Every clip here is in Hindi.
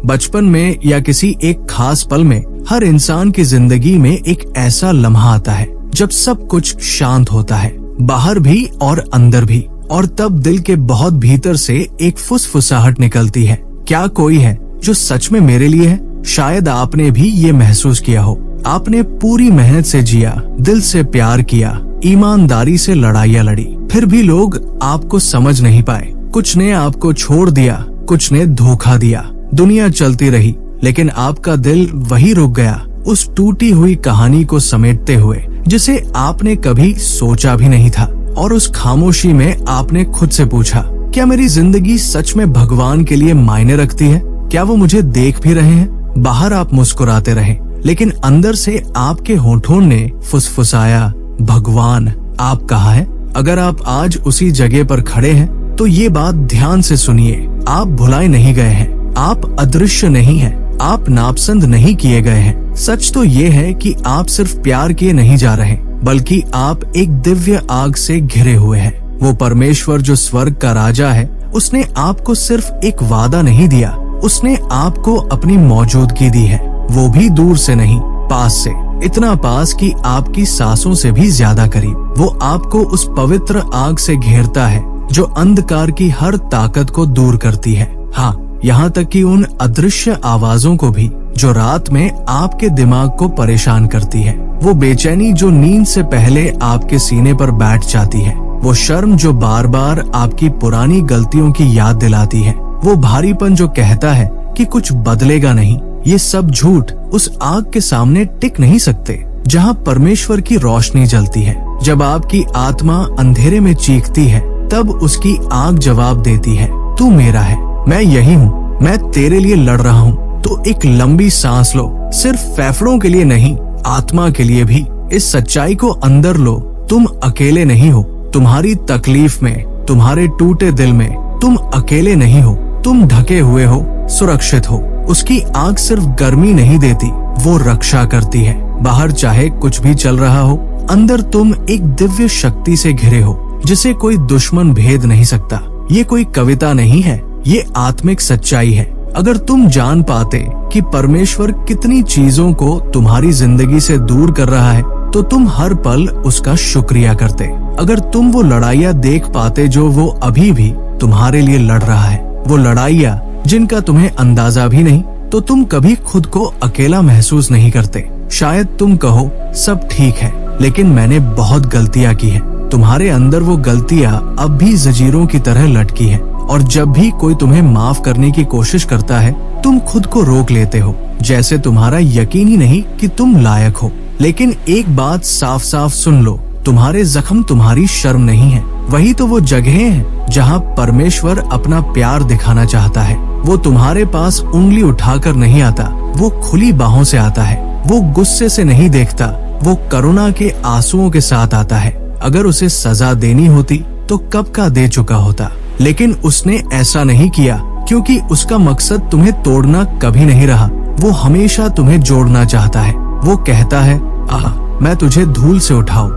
बचपन में या किसी एक खास पल में हर इंसान की जिंदगी में एक ऐसा लम्हा आता है जब सब कुछ शांत होता है, बाहर भी और अंदर भी। और तब दिल के बहुत भीतर से एक फुसफुसाहट निकलती है, क्या कोई है जो सच में मेरे लिए है? शायद आपने भी ये महसूस किया हो। आपने पूरी मेहनत से जिया, दिल से प्यार किया, ईमानदारी से लड़ाइयाँ लड़ी, फिर भी लोग आपको समझ नहीं पाए। कुछ ने आपको छोड़ दिया, कुछ ने धोखा दिया। दुनिया चलती रही, लेकिन आपका दिल वही रुक गया, उस टूटी हुई कहानी को समेटते हुए जिसे आपने कभी सोचा भी नहीं था। और उस खामोशी में आपने खुद से पूछा, क्या मेरी जिंदगी सच में भगवान के लिए मायने रखती है? क्या वो मुझे देख भी रहे हैं? बाहर आप मुस्कुराते रहे, लेकिन अंदर से आपके होठों ने फुसफुसाया, भगवान आप कहाँ हैं? अगर आप आज उसी जगह पर खड़े हैं तो ये बात ध्यान से सुनिए, आप भुलाए नहीं गए हैं, आप अदृश्य नहीं हैं, आप नापसंद नहीं किए गए हैं। सच तो ये है कि आप सिर्फ प्यार किए नहीं जा रहे, बल्कि आप एक दिव्य आग से घिरे हुए हैं। वो परमेश्वर जो स्वर्ग का राजा है, उसने आपको सिर्फ एक वादा नहीं दिया, उसने आपको अपनी मौजूदगी दी है। वो भी दूर से नहीं, पास से, इतना पास कि आपकी सांसों से भी ज्यादा करीब। वो आपको उस पवित्र आग से घेरता है जो अंधकार की हर ताकत को दूर करती है। हाँ, यहाँ तक कि उन अदृश्य आवाजों को भी जो रात में आपके दिमाग को परेशान करती है। वो बेचैनी जो नींद से पहले आपके सीने पर बैठ जाती है, वो शर्म जो बार बार आपकी पुरानी गलतियों की याद दिलाती है, वो भारीपन जो कहता है कि कुछ बदलेगा नहीं। ये सब झूठ उस आग के सामने टिक नहीं सकते जहाँ परमेश्वर की रोशनी जलती है। जब आपकी आत्मा अंधेरे में चीखती है, तब उसकी आग जवाब देती है, तू मेरा है, मैं यही हूँ, मैं तेरे लिए लड़ रहा हूँ। तो एक लंबी सांस लो, सिर्फ फेफड़ों के लिए नहीं, आत्मा के लिए भी। इस सच्चाई को अंदर लो, तुम अकेले नहीं हो। तुम्हारी तकलीफ में, तुम्हारे टूटे दिल में तुम अकेले नहीं हो। तुम ढके हुए हो, सुरक्षित हो। उसकी आग सिर्फ गर्मी नहीं देती, वो रक्षा करती है। बाहर चाहे कुछ भी चल रहा हो, अंदर तुम एक दिव्य शक्ति से घिरे हो जिसे कोई दुश्मन भेद नहीं सकता। ये कोई कविता नहीं है, ये आत्मिक सच्चाई है। अगर तुम जान पाते कि परमेश्वर कितनी चीजों को तुम्हारी जिंदगी से दूर कर रहा है, तो तुम हर पल उसका शुक्रिया करते। अगर तुम वो लड़ाइयाँ देख पाते जो वो अभी भी तुम्हारे लिए लड़ रहा है, वो लड़ाइयाँ जिनका तुम्हें अंदाजा भी नहीं, तो तुम कभी खुद को अकेला महसूस नहीं करते। शायद तुम कहो सब ठीक है, लेकिन मैंने बहुत गलतियाँ की है। तुम्हारे अंदर वो गलतियाँ अब भी जंजीरों की तरह लटकी है, और जब भी कोई तुम्हें माफ करने की कोशिश करता है, तुम खुद को रोक लेते हो, जैसे तुम्हारा यकीन ही नहीं कि तुम लायक हो। लेकिन एक बात साफ साफ सुन लो, तुम्हारे जख्म तुम्हारी शर्म नहीं है। वही तो वो जगह है जहाँ परमेश्वर अपना प्यार दिखाना चाहता है। वो तुम्हारे पास उंगली उठाकर नहीं आता, वो खुली बाहों से आता है। वो गुस्से से नहीं देखता, वो करुणा के आंसुओं के साथ आता है। अगर उसे सजा देनी होती तो कब का दे चुका होता, लेकिन उसने ऐसा नहीं किया, क्योंकि उसका मकसद तुम्हें तोड़ना कभी नहीं रहा। वो हमेशा तुम्हें जोड़ना चाहता है। वो कहता है, मैं तुझे धूल से उठाऊं,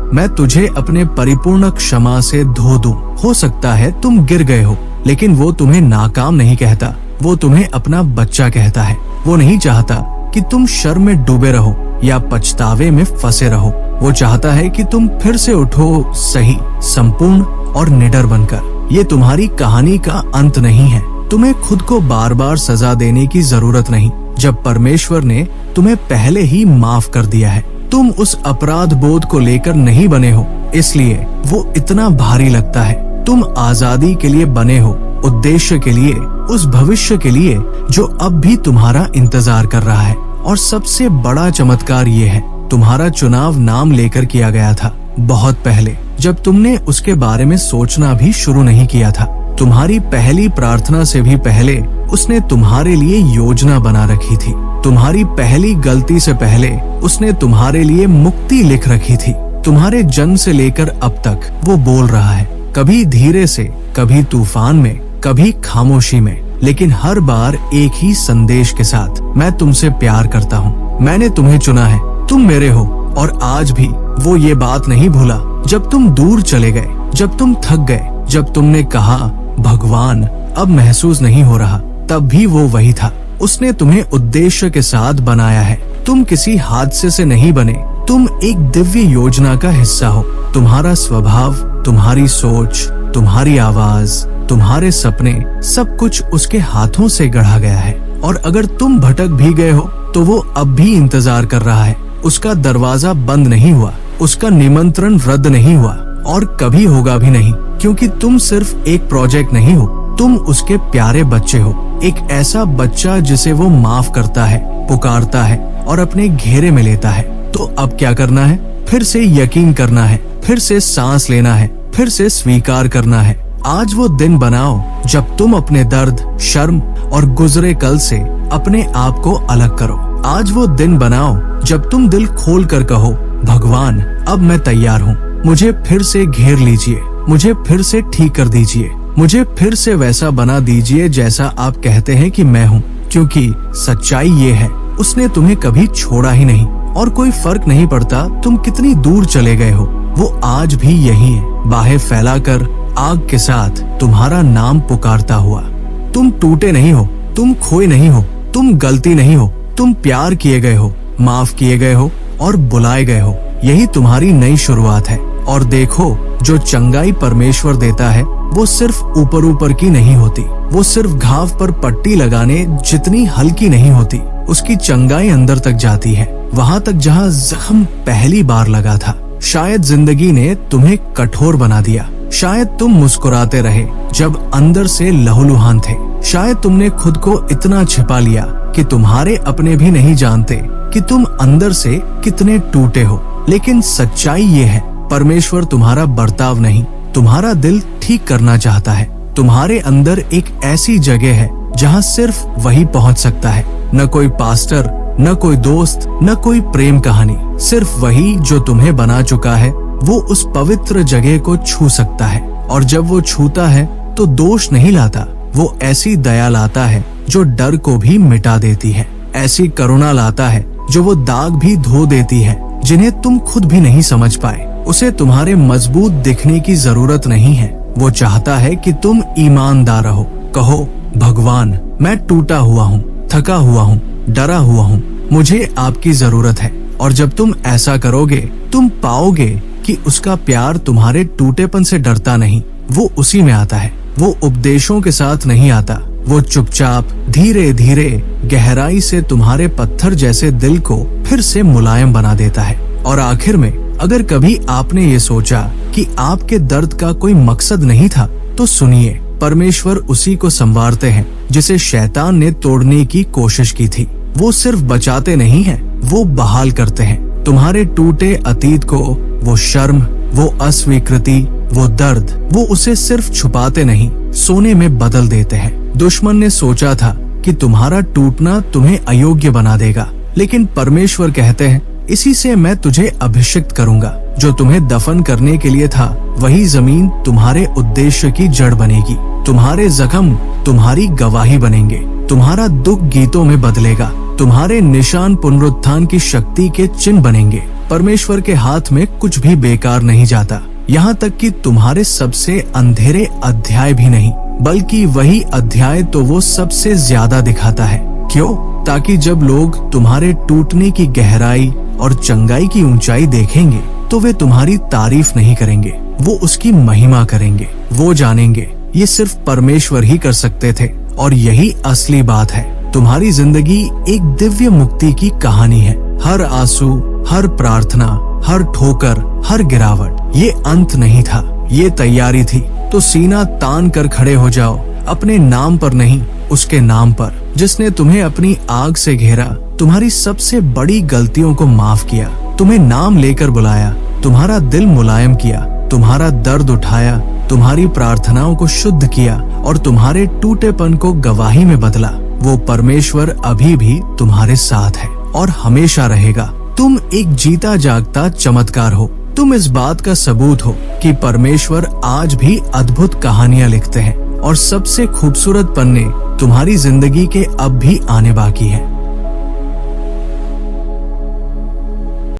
मैं तुझे अपने परिपूर्ण क्षमा से धो दूं। हो सकता है तुम गिर गए हो, लेकिन वो तुम्हें नाकाम नहीं कहता, वो तुम्हें अपना बच्चा कहता है। वो नहीं चाहता कि तुम शर्म में डूबे रहो या पछतावे में फंसे रहो। वो चाहता है कि तुम फिर से उठो, सही, संपूर्ण और निडर बनकर। ये तुम्हारी कहानी का अंत नहीं है। तुम्हें खुद को बार बार सजा देने की जरूरत नहीं, जब परमेश्वर ने तुम्हें पहले ही माफ कर दिया है। तुम उस अपराध बोध को लेकर नहीं बने हो, इसलिए वो इतना भारी लगता है। तुम आजादी के लिए बने हो, उद्देश्य के लिए, उस भविष्य के लिए जो अब भी तुम्हारा इंतजार कर रहा है। और सबसे बड़ा चमत्कार ये है, तुम्हारा चुनाव नाम लेकर किया गया था, बहुत पहले, जब तुमने उसके बारे में सोचना भी शुरू नहीं किया था। तुम्हारी पहली प्रार्थना से भी पहले उसने तुम्हारे लिए योजना बना रखी थी। तुम्हारी पहली गलती से पहले उसने तुम्हारे लिए मुक्ति लिख रखी थी। तुम्हारे जन्म से लेकर अब तक वो बोल रहा है, कभी धीरे से, कभी तूफान में, कभी खामोशी में, लेकिन हर बार एक ही संदेश के साथ, मैं तुमसे प्यार करता हूँ, मैंने तुम्हें चुना है, तुम मेरे हो। और आज भी वो ये बात नहीं भूला। जब तुम दूर चले गए, जब तुम थक गए, जब तुमने कहा भगवान अब महसूस नहीं हो रहा, तब भी वो वही था। उसने तुम्हें उद्देश्य के साथ बनाया है। तुम किसी हादसे से नहीं बने, तुम एक दिव्य योजना का हिस्सा हो। तुम्हारा स्वभाव, तुम्हारी सोच, तुम्हारी आवाज, तुम्हारे सपने, सब कुछ उसके हाथों से गढ़ा गया है। और अगर तुम भटक भी गए हो तो वो अब भी इंतजार कर रहा है। उसका दरवाजा बंद नहीं हुआ, उसका निमंत्रण रद्द नहीं हुआ और कभी होगा भी नहीं, क्योंकि तुम सिर्फ एक प्रोजेक्ट नहीं हो, तुम उसके प्यारे बच्चे हो। एक ऐसा बच्चा जिसे वो माफ करता है, पुकारता है और अपने घेरे में लेता है। तो अब क्या करना है? फिर से यकीन करना है, फिर से सांस लेना है, फिर से स्वीकार करना है। आज वो दिन बनाओ जब तुम अपने दर्द, शर्म और गुजरे कल से अपने आप को अलग करो। आज वो दिन बनाओ जब तुम दिल खोल कर कहो, भगवान अब मैं तैयार हूँ, मुझे फिर से घेर लीजिए, मुझे फिर से ठीक कर दीजिए, मुझे फिर से वैसा बना दीजिए जैसा आप कहते हैं कि मैं हूँ। क्योंकि सच्चाई ये है, उसने तुम्हें कभी छोड़ा ही नहीं और कोई फर्क नहीं पड़ता तुम कितनी दूर चले गए हो, वो आज भी यही है, बाहें फैलाकर आग के साथ तुम्हारा नाम पुकारता हुआ। तुम टूटे नहीं हो, तुम खोए नहीं हो, तुम गलती नहीं हो, तुम प्यार किए गए हो, माफ किए गए हो और बुलाए गए हो। यही तुम्हारी नई शुरुआत है। और देखो, जो चंगाई परमेश्वर देता है वो सिर्फ ऊपर ऊपर की नहीं होती, वो सिर्फ घाव पर पट्टी लगाने जितनी हल्की नहीं होती। उसकी चंगाई अंदर तक जाती है, वहाँ तक जहाँ जख्म पहली बार लगा था। शायद जिंदगी ने तुम्हें कठोर बना दिया, शायद तुम मुस्कुराते रहे जब अंदर से लहूलुहान थे, शायद तुमने खुद को इतना छिपा लिया कि तुम्हारे अपने भी नहीं जानते कि तुम अंदर से कितने टूटे हो। लेकिन सच्चाई ये है, परमेश्वर तुम्हारा बर्ताव नहीं, तुम्हारा दिल ठीक करना चाहता है। तुम्हारे अंदर एक ऐसी जगह है जहाँ सिर्फ वही पहुँच सकता है। न कोई पास्टर, न कोई दोस्त, न कोई प्रेम कहानी, सिर्फ वही जो तुम्हें बना चुका है। वो उस पवित्र जगह को छू सकता है और जब वो छूता है तो दोष नहीं लाता, वो ऐसी दया लाता है जो डर को भी मिटा देती है, ऐसी करुणा लाता है जो वो दाग भी धो देती है जिन्हें तुम खुद भी नहीं समझ पाए। उसे तुम्हारे मजबूत दिखने की जरूरत नहीं है, वो चाहता है कि तुम ईमानदार रहो। कहो, भगवान मैं टूटा हुआ हूँ, थका हुआ हूँ, डरा हुआ हूँ, मुझे आपकी जरूरत है। और जब तुम ऐसा करोगे तुम पाओगे कि उसका प्यार तुम्हारे टूटेपन से डरता नहीं, वो उसी में आता है। वो उपदेशों के साथ नहीं आता, वो चुपचाप धीरे धीरे गहराई से तुम्हारे पत्थर जैसे दिल को फिर से मुलायम बना देता है। और आखिर में, अगर कभी आपने ये सोचा कि आपके दर्द का कोई मकसद नहीं था, तो सुनिए, परमेश्वर उसी को संवारते हैं जिसे शैतान ने तोड़ने की कोशिश की थी। वो सिर्फ बचाते नहीं हैं, वो बहाल करते हैं। तुम्हारे टूटे अतीत को, वो शर्म, वो अस्वीकृति, वो दर्द, वो उसे सिर्फ छुपाते नहीं, सोने में बदल देते हैं। दुश्मन ने सोचा था कि तुम्हारा टूटना तुम्हें अयोग्य बना देगा, लेकिन परमेश्वर कहते हैं, इसी से मैं तुझे अभिषिक्त करूंगा। जो तुम्हें दफन करने के लिए था, वही जमीन तुम्हारे उद्देश्य की जड़ बनेगी। तुम्हारे जख्म तुम्हारी गवाही बनेंगे, तुम्हारा दुख गीतों में बदलेगा, तुम्हारे निशान पुनरुत्थान की शक्ति के चिन्ह बनेंगे। परमेश्वर के हाथ में कुछ भी बेकार नहीं जाता, यहाँ तक कि तुम्हारे सबसे अंधेरे अध्याय भी नहीं, बल्कि वही अध्याय तो वो सबसे ज्यादा दिखाता है। क्यों? ताकि जब लोग तुम्हारे टूटने की गहराई और चंगाई की ऊंचाई देखेंगे तो वे तुम्हारी तारीफ नहीं करेंगे, वो उसकी महिमा करेंगे। वो जानेंगे ये सिर्फ परमेश्वर ही कर सकते थे। और यही असली बात है, तुम्हारी जिंदगी एक दिव्य मुक्ति की कहानी है। हर आंसू, हर प्रार्थना, हर ठोकर, हर गिरावट ये अंत नहीं था, ये तैयारी थी। तो सीना तान कर खड़े हो जाओ, अपने नाम पर नहीं, उसके नाम पर, जिसने तुम्हें अपनी आग से घेरा, तुम्हारी सबसे बड़ी गलतियों को माफ किया, तुम्हें नाम लेकर बुलाया, तुम्हारा दिल मुलायम किया, तुम्हारा दर्द उठाया, तुम्हारी प्रार्थनाओं को शुद्ध किया और तुम्हारे टूटेपन को गवाही में बदला। वो परमेश्वर अभी भी तुम्हारे साथ है और हमेशा रहेगा। तुम एक जीता जागता चमत्कार हो। तुम इस बात का सबूत हो कि परमेश्वर आज भी अद्भुत कहानियां लिखते हैं और सबसे खूबसूरत पन्ने तुम्हारी जिंदगी के अब भी आने बाकी है।